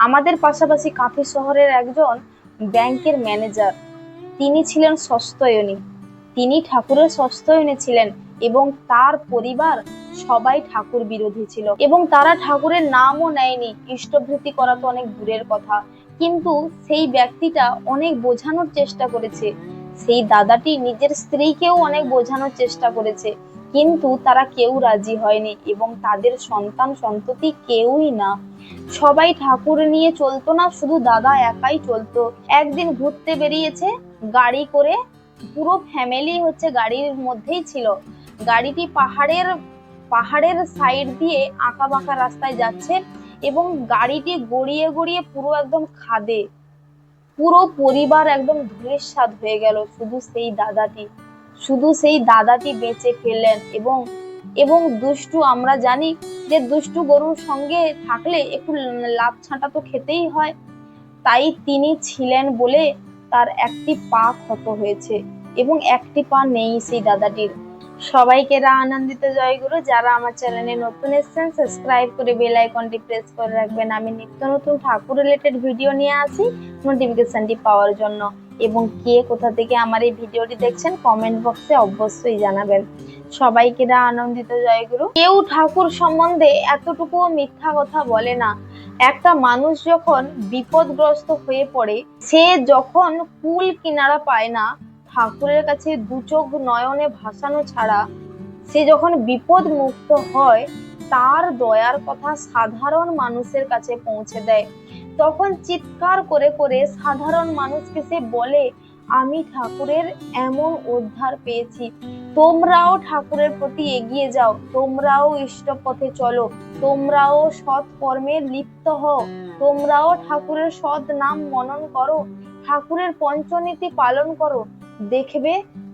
আমাদের পাশাপাশি কাঁথি শহরের একজন ব্যাংকের ম্যানেজার, তিনি ছিলেন সস্তয়নী। তিনি ঠাকুরের সস্তয়নী ছিলেন এবং তার পরিবার সবাই ঠাকুর বিরোধী ছিল এবং তারা ঠাকুরের নামও নেয়নি। ইষ্টভৃতি করা তো অনেক দূরের কথা, কিন্তু সেই ব্যক্তিটা অনেক বোঝানোর চেষ্টা করেছে। সেই দাদাটি নিজের স্ত্রীকেও অনেক বোঝানোর চেষ্টা করেছে, কিন্তু তারা কেউ রাজি হয়নি এবং তাদের সন্তান সন্ততি কেউই না। সবাই ঠাকুর নিয়ে চলতো না, শুধু দাদা একাই চলতো। একদিন ঘুরতে বেরিয়েছে গাড়ি করে, পুরো ফ্যামিলি গাড়ির মধ্যেই ছিল। গাড়িটি পাহাড়ের সাইড দিয়ে আঁকা বাঁকা রাস্তায় যাচ্ছে এবং গাড়িটি গড়িয়ে গড়িয়ে পুরো একদম খাদে। পুরো পরিবার একদম ধূলিসাৎ হয়ে গেল, শুধু সেই দাদাটি বেঁচে ফেললেন। এবং এবং দুষ্টু, আমরা জানি যে দুষ্টু গরুর সঙ্গে থাকলে একটু লাফ ছাঁটা তো খেতেই হয়। তাই তিনি ছিলেন বলে তার একটি পা ক্ষত হয়েছে এবং একটি পা নেই সেই দাদাটির। সবাইকে আনন্দিত জয়গুরু। যারা আমার চ্যানেলে নতুন এসেছেন, সাবস্ক্রাইব করে বেল আইকনটি প্রেস করে রাখবেন। আমি নিত্য নতুন ঠাকুর রিলেটেড ভিডিও নিয়ে আসি নোটিফিকেশনটি পাওয়ার জন্য। এবং কে কোথা থেকে আমার এই ভিডিওটি দেখছেন কমেন্ট বক্সে অবশ্যই জানাবেন। সবাইকে আনন্দিত জয়গুরু। কেউ ঠাকুর সম্বন্ধে এতটুকুও মিথ্যা কথা বলে না। একটা মানুষ যখন বিপদগ্রস্ত হয়ে পড়ে, সে যখন কুল কিনারা পায় না, ঠাকুরের কাছে দু চোখ নয়নে ভাসানো ছাড়া সে যখন বিপদ মুক্ত হয়, তার দয়ার কথা সাধারণ মানুষের কাছে পৌঁছে দেয়। তখন চিৎকার করে করে সাধারণ মানুষকে সে বলে, আমি ঠাকুরের এমন উদ্ধার পেয়েছি, তোমরাও ঠাকুরের প্রতি এগিয়ে যাও, তোমরাও ইষ্ট পথে চলো, তোমরাও সৎ কর্মে লিপ্ত হও, তোমরাও ঠাকুরের সৎ নাম মনন করো, ঠাকুরের পঞ্চনীতি পালন করো, দেখবে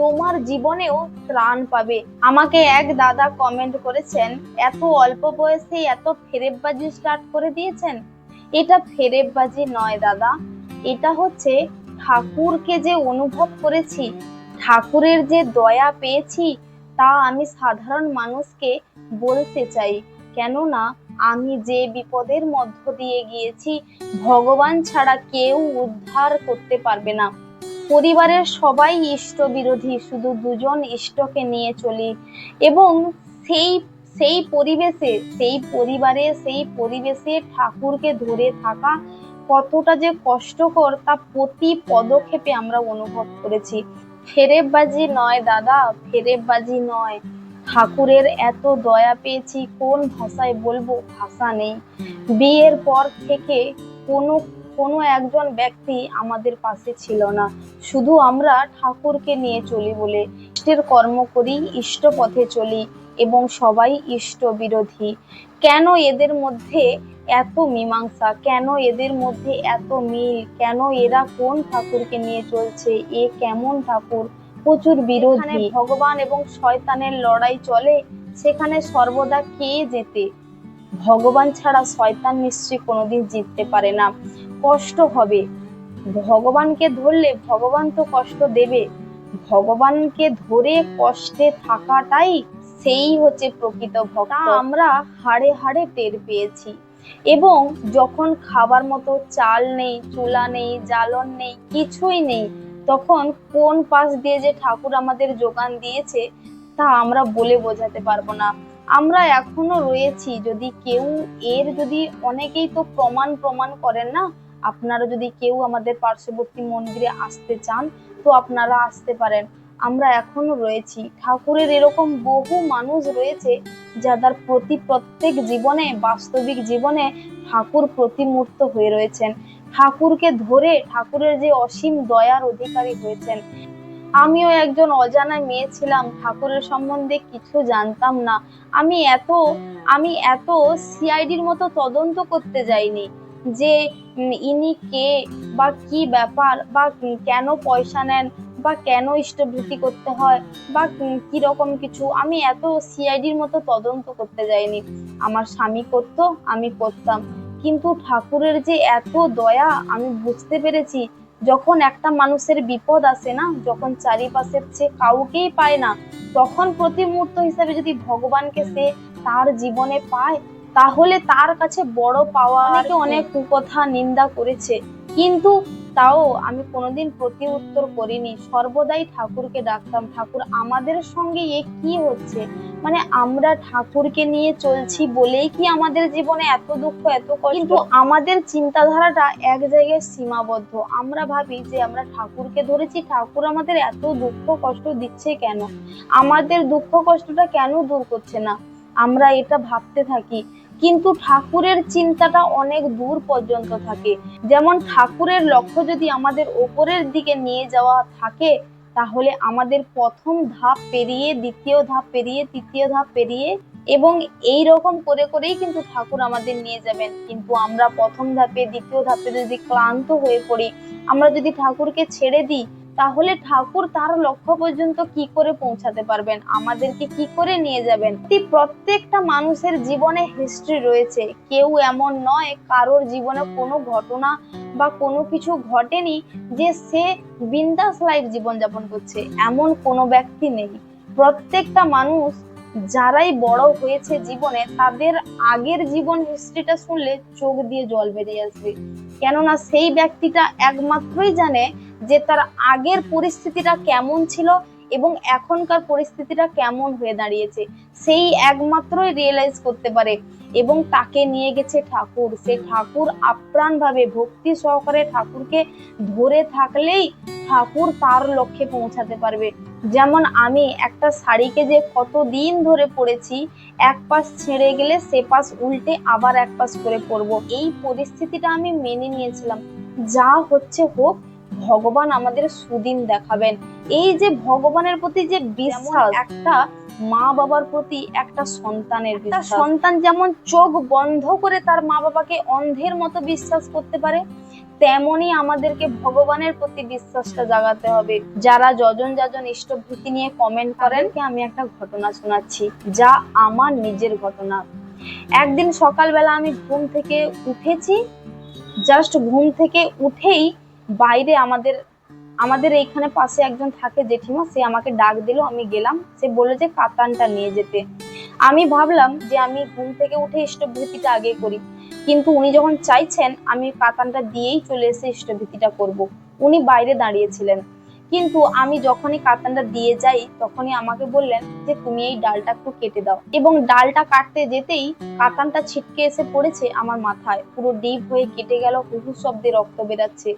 তোমার জীবনেও ত্রাণ পাবে। আমাকে এক দাদা কমেন্ট করেছেন, এত অল্প বয়সে এত ফেরেববাজি স্টার্ট করে দিয়েছেন। এটা ফেরেববাজি নয় দাদা, এটা হচ্ছে ঠাকুরকে যে অনুভব করেছি, ঠাকুরের যে দয়া পেয়েছি, তা আমি সাধারণ মানুষকে বলতে চাই। কেননা আমি যে বিপদের মধ্য দিয়ে গিয়েছি, ভগবান ছাড়া কেউ উদ্ধার করতে পারবে না। পরিবারের সবাই ইষ্ট বিরোধী, শুধু দুজন ইষ্টকে নিয়ে চলি। এবং সেই সেই পরিবেশে ঠাকুরকে ধরে থাকা কতটা যে কষ্টকর, তা প্রতি পদক্ষেপে আমরা অনুভব করেছি। ফেরেববাজি নয় দাদা, ফেরেববাজি নয়। ঠাকুরের এত দয়া পেয়েছি, কোন ভাষায় বলবো, ভাষা নেই। বিয়ের পর থেকে কোনো একজন ব্যক্তি আমাদের পাশে ছিল না, শুধু আমরা ঠাকুরকে নিয়ে চলি বলে ইষ্টের কর্ম করি, ইষ্ট পথে চলি এবং সবাই ইষ্ট বিরোধী। কেন এদের মধ্যে এত মীমাংসা, কেন এদের মধ্যে এত মিল, কেন এরা কোন ঠাকুরকে নিয়ে চলছে, এ কেমন ঠাকুর? প্রচুর বিরোধী। ভগবান এবং শয়তানের লড়াই চলে, সেখানে সর্বদা কে জেতে? ভগবান ছাড়া শয়তান নিশ্চয়ই কোনোদিন জিততে পারে না। কষ্ট হবে, ভগবানকে ধরলে ভগবান তো কষ্ট দেবে। ভগবানকে ধরে কষ্টে থাকাটাই সেই হচ্ছে প্রকৃত ভক্ত। আমরা হাড়ে হাড়ে টের পেয়েছি। এবং যখন খাবার মতো চাল নেই, চুলা নেই, জ্বালন নেই, কিছুই নেই, তখন কোন পাশ দিয়ে যে ঠাকুর আমাদের যোগান দিয়েছে, তা আমরা বলে বোঝাতে পারবো না। আমরা এখনো রয়েছি। যদি কেউ যদি অনেকেই তো প্রমাণ করেন না, আপনারা যদি কেউ আমাদের পার্শ্ববর্তী মন্দিরে আসতে চান তো আপনারা আসতে পারেন। আমরা এখনো রয়েছি। ঠাকুরের এরকম বহু মানুষ রয়েছে যাদের প্রত্যেক জীবনে, বাস্তবিক জীবনে ঠাকুর প্রতিমূর্ত হয়ে রয়েছেন, ঠাকুরকে ধরে ঠাকুরের যে অসীম দয়ার অধিকারী হয়েছেন। আমিও একজন অজানা মেয়ে ছিলাম, ঠাকুরের সম্বন্ধে কিছু জানতাম না। আমি এত সিআইডির মতো তদন্ত করতে যাইনি যে ইনি কে, বা কি ব্যাপার, বা কেন পয়সা নেন, বা কেন ইষ্টভৃতি করতে হয়, বা কি রকম কিছু। আমি এত সিআইডির মতো তদন্ত করতে যাইনি। আমার স্বামী করতো, আমি করতাম। কিন্তু ঠাকুরের যে এত দয়া আমি বুঝতে পেরেছি, যখন একটা মানুষের বিপদ আসে না, যখন চারিপাশের সে কাউকেই পায় না, তখন প্রতি মুহূর্ত হিসাবে যদি ভগবানকে সে তার জীবনে পায়, তাহলে তার কাছে বড় পাওয়া। অনেকে অনেক কুকথা নিন্দা করেছে, কিন্তু তাও আমি কোনোদিন প্রতি উত্তর করিনি। সর্বদাই ঠাকুরকে ডাকতাম, ঠাকুর আমাদের সঙ্গে এ কি হচ্ছে, মানে আমরা ঠাকুরকে নিয়ে চলছি বলেই কি আমাদের জীবনে এত দুঃখ এত কষ্ট? কিন্তু আমাদের চিন্তাধারাটা এক জায়গায় সীমাবদ্ধ। আমরা ভাবি যে আমরা ঠাকুরকে ধরেছি, ঠাকুর আমাদের এত দুঃখ কষ্ট দিচ্ছে কেন, আমাদের দুঃখ কষ্টটা কেন দূর করছে না, আমরা এটা ভাবতে থাকি। কিন্তু ঠাকুরের চিন্তাটা অনেক দূর পর্যন্ত থাকে। যেমন ঠাকুরের লক্ষ্য যদি আমাদের ওপরের দিকে নিয়ে যাওয়া থাকে, তাহলে আমাদের প্রথম ধাপ পেরিয়ে দ্বিতীয় ধাপ পেরিয়ে তৃতীয় ধাপ পেরিয়ে এবং এই রকম করে করেই কিন্তু ঠাকুর আমাদের নিয়ে যাবেন। কিন্তু আমরা প্রথম ধাপে দ্বিতীয় ধাপে যদি ক্লান্ত হয়ে পড়ি, আমরা যদি ঠাকুরকে ছেড়ে দিই, তাহলে ঠাকুর তার লক্ষ্য পর্যন্ত কি করে পৌঁছাতে পারবেন, আমাদেরকে কি করে নিয়ে যাবেন? প্রত্যেকটা মানুষের জীবনে হিস্ট্রি রয়েছে। কেউ এমন নয় কারোর জীবনে কোনো ঘটনা বা কোনো কিছু ঘটেনি যে সে বিন্দাস লাইফ জীবন যাপন করছে, এমন কোনো ব্যক্তি নেই। প্রত্যেকটা মানুষ যারাই বড় হয়েছে জীবনে, তাদের আগের জীবন হিস্ট্রিটা শুনলে চোখ দিয়ে জল বেরিয়ে আসবে। কেননা সেই ব্যক্তিটা একমাত্রই জানে যে তার আগের পরিস্থিতিটা কেমন ছিল এবং এখনকার পরিস্থিতিটা কেমন হয়ে দাঁড়িয়েছে, সেই একমাত্রই রিয়েলাইজ করতে পারে। এবং তাকে নিয়ে গেছে ঠাকুর। সে ঠাকুর আপ্রাণ ভাবে ভক্তি সহকারে ঠাকুরকে ধরে থাকলেই ঠাকুর তার লক্ষ্যে পৌঁছাতে পারবে। যেমন আমি একটা শাড়িকে যে কতদিন ধরে পরেছি, এক পাশ ছেড়ে গেলে সে পাশ উল্টে আবার এক পাশ করে পরবো, এই পরিস্থিতিটা আমি মেনে নিয়েছিলাম। যা হচ্ছে হোক, ভগবান আমাদের সুদিন দেখাবেন। এই যে ভগবানের প্রতি যে বিশ্বাস, একটা মা বাবার প্রতি একটা সন্তানের বিশ্বাস, সন্তান যেমন চোখ বন্ধ করে তার মা বাবাকে অন্ধের মতো বিশ্বাস করতে পারে, তেমনি আমাদেরকে ভগবানের প্রতি বিশ্বাসটা জাগাতে হবে। যারা যজন যাজন ইষ্টভৃতি নিয়ে কমেন্ট করেন, আমি একটা ঘটনা শোনাচ্ছি, যা আমার নিজের ঘটনা। একদিন সকালবেলা আমি ঘুম থেকে উঠেছি, জাস্ট ঘুম থেকে উঠেই বাইরে আমাদের এইখানে পাশে একজন থাকে জেঠিমা, সে আমাকে ডাক দিল। আমি গেলাম, সে বলল যে কাতানটা নিয়ে যেতে। আমি ভাবলাম যে আমি ঘুম থেকে উঠে ইষ্টভৃতিটা আগে করি, কিন্তু উনি যখন চাইছেন আমি কাতানটা দিয়েই চলে এসে ইষ্টভৃতিটা করব। উনি বাইরে দাঁড়িয়েছিলেন, কিন্তু আমি যখনই কাতানটা দিয়ে যাই তখনই আমাকে বললেন যে তুমি এই ডালটা একটু কেটে দাও। এবং ডালটা কাটতে যেতেই কাতানটা ছিটকে এসে পড়েছে আমার মাথায়, পুরো ডিপ হয়ে কেটে গেল, হুহু শব্দে রক্ত বেরাচ্ছে।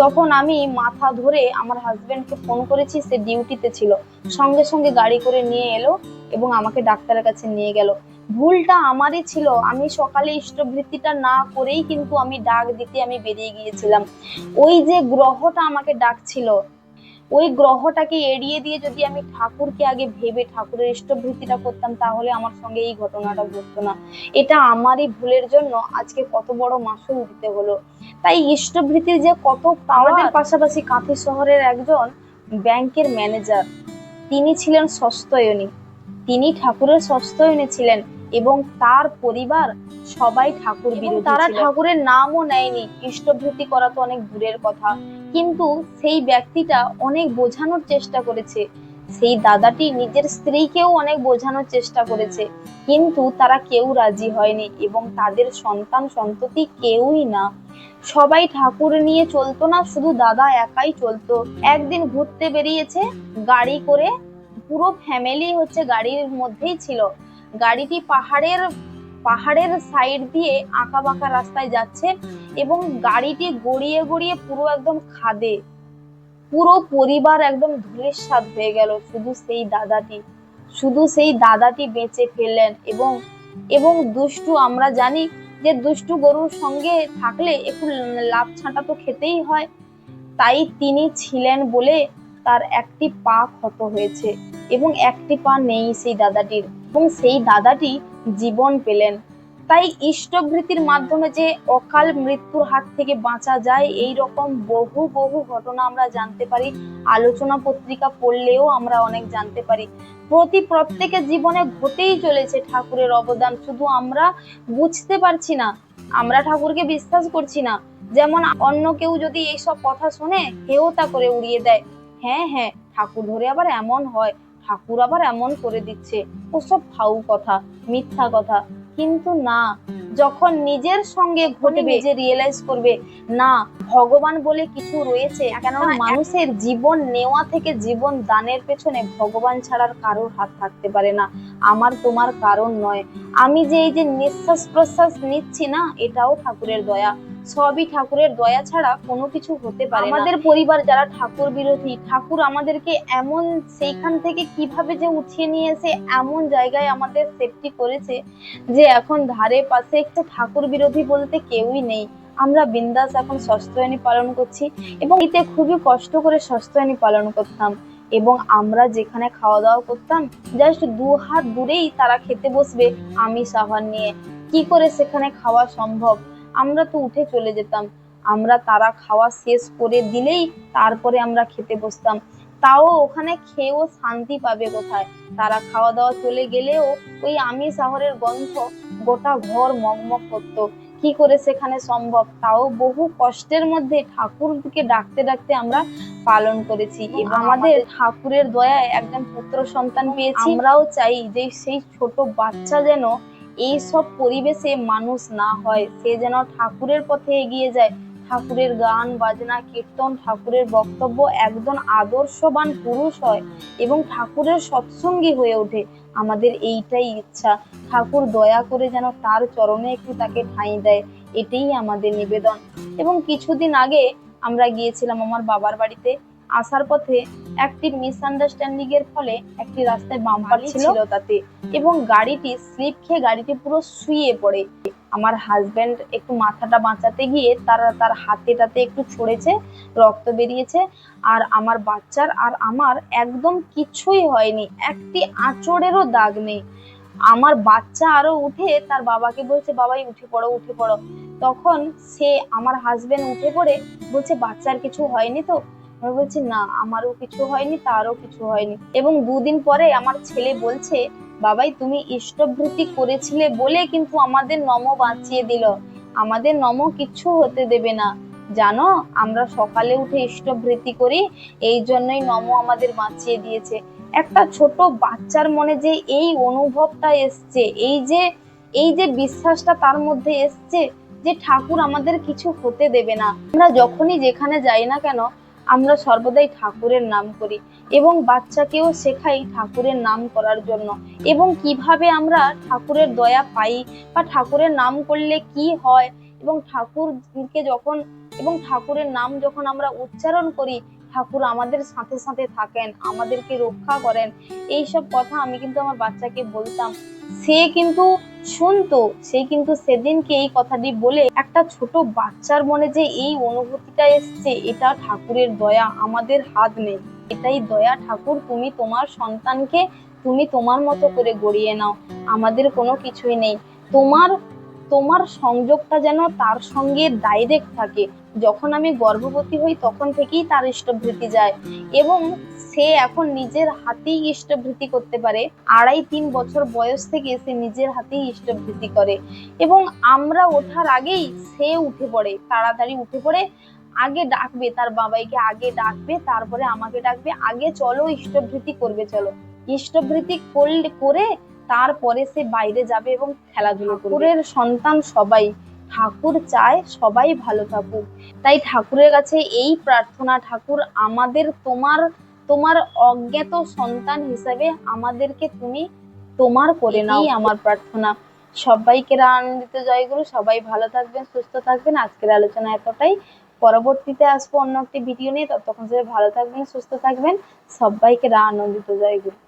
তখন আমি মাথা ধরে আমার হাজবেন্ডকে ফোন করেছি, সে ডিউটিতে ছিল, সঙ্গে সঙ্গে গাড়ি করে নিয়ে এলো এবং আমাকে ডাক্তারের কাছে নিয়ে গেল। ভুলটা আমারই ছিল, আমি সকালে ইষ্টভৃতিটা না করেই কিন্তু আমি ডাক দিতে আমি বেরিয়ে গিয়েছিলাম। ওই যে গ্রহটা আমাকে ডাকছিল, ওই গ্রহটাকে এড়িয়ে দিয়ে যদি আমি ঠাকুরকে আগে ভেবে ঠাকুরের ইষ্টভৃতিটা করতাম, তাহলে আমার সঙ্গে এই ঘটনাটা ঘটতো না। এটা আমারই ভুলের জন্য আজকে কত বড় মাসুল দিতে হলো। তাই ইষ্টভৃতির যে কত আমাদের পাশাপাশি কাঁথি শহরের একজন ব্যাংকের ম্যানেজার, তিনি ছিলেন সস্তয়নী, তিনি ঠাকুরের সস্তয়নী ছিলেন এবং তার পরিবার সবাই ঠাকুর বিরোধী, তারা ঠাকুরের নামও নেয়নি। ইষ্টভৃতি করা তো অনেক দূরের কথা, কিন্তু সেই ব্যক্তিটা অনেক বোঝানোর চেষ্টা করেছে, সেই দাদাটি নিজের স্ত্রীকেও অনেক বোঝানোর চেষ্টা করেছে, কিন্তু তারা কেউ রাজি হয়নি এবং তাদের সন্তান সন্ততি কেউই না। সবাই ঠাকুর নিয়ে চলতো না, শুধু দাদা একাই চলতো। একদিন ঘুরতে বেরিয়েছে গাড়ি করে, পুরো ফ্যামিলি হচ্ছে গাড়ির মধ্যেই ছিল। গাড়িটি পাহাড়ের সাইড দিয়ে আঁকা বাঁকা রাস্তায় যাচ্ছে এবং গাড়িটি গড়িয়ে গড়িয়ে পুরো একদম খাদে, পুরো পরিবার একদম ধূলিসাৎ হয়ে গেল। শুধু সেই দাদাটি বেঁচে ফেললেন। এবং দুষ্টু, আমরা জানি যে দুষ্টু গরুর সঙ্গে থাকলে একটু লাভ ছাঁটা তো খেতেই হয়, তাই তিনি ছিলেন বলে তার একটি পা ক্ষত হয়েছে এবং একটি পা নেই সেই দাদাটির, এবং সেই দাদাটি জীবন পেলেন। তাই ইষ্টভৃতির মাধ্যমে যে অকাল মৃত্যুর হাত থেকে বাঁচা যায়, এই রকম বহু বহু ঘটনা আমরা জানতে পারি। আলোচনা পত্রিকা পড়লেও আমরা অনেক জানতে পারি। প্রত্যেকের জীবনে ঘটেই চলেছে ঠাকুরের অবদান, শুধু আমরা বুঝতে পারছি না, আমরা ঠাকুরকে বিশ্বাস করছি না। যেমন অন্য কেউ যদি এইসব কথা শুনে হেওতা করে উড়িয়ে দেয়, হ্যাঁ হ্যাঁ ঠাকুর ধরে আবার এমন হয়, ঠাকুর আবার এমন করে দিচ্ছে, ওসব ফাউ কথা, মিথ্যা কথা। কিন্তু না, যখন নিজের সঙ্গে ঘটবে যে রিয়েলাইজ করবে না ভগবান বলে কিছু রয়েছে, কেননা মানুষের জীবন নেওয়া থেকে জীবন দানের পেছনে ভগবান ছাড়ার কারোর হাত থাকতে পারে না, আমার তোমার কারণ নয়। আমি যে এই যে নিঃশ্বাস প্রশ্বাস নিচ্ছি না, এটাও ঠাকুরের দয়া, সবই ঠাকুরের দয়া ছাড়া কোনো কিছু হতে পারে না। আমাদের পরিবার যারা ঠাকুর বিরোধী, ঠাকুর আমাদেরকে এমন সেইখান থেকে কিভাবে যে উঠিয়ে নিয়ে এসে এমন জায়গায় আমাদের সেফটি করেছে যে এখন ধারে পাশে একটু ঠাকুর বিরোধী বলতে কেউই নেই। আমরা বিন্দাস এখন ষষ্ঠয়ানী পালন করছি এবং এতে খুবই কষ্ট করে ষষ্ঠয়ানী পালন করতাম, এবং আমরা যেখানে খাওয়া দাওয়া করতাম জাস্ট 2 হাত দূরেই তারা খেতে বসবে আমিষ আহার নিয়ে। কি করে সেখানে খাওয়া সম্ভব? আমরা তো উঠে চলে যেতাম, আমরা তারা খাওয়া শেষ করে দিলেই তারপরে আমরা খেতে বসতাম। তাও ওখানে খেয়েও শান্তি পাবে কোথায়? তারা খাওয়া দাওয়া চলে গেলেও ওই আমিষ আহারের গন্ধ গোটা ঘর মগমগ করতো। কি করে সেখানে সম্ভব? তাও বহু কষ্টের মধ্যে ঠাকুরকে ডাকতে ডাকতে আমরা পালন করেছি। আমাদের ঠাকুরের দয়ায় একজন পুত্র সন্তান পেয়েছি। আমরাও চাই যে সেই ছোট বাচ্চা যেন এই সব পরিবেশে মানুষ না হয়, সে যেন ঠাকুরের পথে এগিয়ে যায়, ঠাকুরের গান বাজনা কীর্তন ঠাকুরের বক্তব্য একজন আদর্শবান পুরুষ হয় এবং ঠাকুরের সৎসঙ্গী হয়ে ওঠে। আমাদের এইটাই ইচ্ছা, ঠাকুর দয়া করে যেন তার চরণে একটু তাকে ঠাঁই দেয়, এটাই আমাদের নিবেদন। এবং কিছুদিন আগে আমরা গিয়েছিলাম আমার বাবার বাড়িতে, আসার পথে একটি মিসআন্ডারস্ট্যান্ডিং এর ফলে একটি রাস্তায় বাম্পার ছিল তাতে, এবং গাড়িটি স্লিপ খেয়ে গাড়িটি পুরো শুয়ে পড়ে। আমার হাজবেন্ড একটু মাথাটা বাঁচাতে গিয়ে তার হাতেটাতে একটু ছড়েছে, রক্ত বেরিয়েছে, আর আমার বাচ্চার আর আমার একদম কিছুই হয়নি, একটি আঁচড়েরও দাগ নেই। আমার বাচ্চা আরো উঠে তার বাবাকে বলছে, বাবাই উঠে পড়ো উঠে পড়ো। তখন সে আমার হাজবেন্ড উঠে পড়ে বলছে, বাচ্চার কিছু হয়নি তো? আমি বলছি না, আমারও কিছু হয়নি, তারও কিছু হয়নি। এবং 2 দিন পরে আমার ছেলে বলছে, বাবাই তুমি ইষ্টভৃতি করেছিলে বলে কিন্তু আমাদের নম বাঁচিয়ে দিল, আমাদের নম কিচ্ছু হতে দেবে না, জানো আমরা সকালে উঠে ইষ্টভৃতি করি, এই জন্যই নম আমাদের বাঁচিয়ে দিয়েছে। একটা ছোট বাচ্চার মনে যে এই অনুভবটা এসছে, এই যে বিশ্বাসটা তার মধ্যে এসছে যে ঠাকুর আমাদের কিছু হতে দেবে না। আমরা যখনই যেখানে যাই না কেন আমরা সর্বদাই ঠাকুরের নাম করি এবং বাচ্চাকেও শেখাই ঠাকুরের নাম করার জন্য, এবং কিভাবে আমরা ঠাকুরের দয়া পাই বা ঠাকুরের নাম করলে কি হয়, এবং ঠাকুরের নাম যখন আমরা উচ্চারণ করি ঠাকুর আমাদের সাথে সাথে থাকেন, আমাদেরকে রক্ষা করেন। এই সব কথা আমি কিন্তু আমার বাচ্চাকে বলতাম, সে কিন্তু শুনতো, সে কিন্তু সেদিনকে এই কথাটি বলে একটা ছোট বাচ্চার মনে যে এই অনুভূতিটা এসছে, এটা ঠাকুরের দয়া, আমাদের হাত নেই, এটাই দয়া। ঠাকুর তুমি তোমার সন্তানকে তুমি তোমার মতো করে গড়িয়ে নাও, আমাদের কোনো কিছুই নেই। তোমার সংযোগটা যেন তার সঙ্গে ডাইরেক্ট থাকে। যখন আমি গর্ভবতী হই তখন থেকেই তার ইষ্টভৃতি যায়, এবং সে এখন নিজের হাতেই ইষ্টভৃতি করতে পারে। 2.5-3 বছর বয়স থেকে সে নিজের হাতেই ইষ্টভৃতি করে, এবং আমরা ওঠার আগেই সে উঠে পড়ে, তাড়াতাড়ি উঠে পড়ে আগে ডাকবে তার বাবাইকে, আগে ডাকবে তারপরে আমাকে ডাকবে, আগে চলো ইষ্টভৃতি করবে, চলো ইষ্টভৃতি করে তারপরে সে বাইরে যাবে এবং খেলাধুলো করবে। ঠাকুরের সন্তান সবাই, ঠাকুর চায় সবাই ভালো থাকুক। তাই ঠাকুরের কাছে এই প্রার্থনা, ঠাকুর আমাদের তোমার অজ্ঞাত সন্তান হিসেবে আমাদেরকে তুমি তোমার করে নাও, আমার প্রার্থনা। সবাইকে আনন্দিত জয়গুরু, সবাই ভালো থাকবেন, সুস্থ থাকবেন। আজকের আলোচনা এতটাই, পরবর্তীতে আসবো অন্য একটি ভিডিও নিয়ে, ততক্ষণ সবাই ভালো থাকবেন, সুস্থ থাকবেন। সবাইকে আনন্দিত জয়গুরু।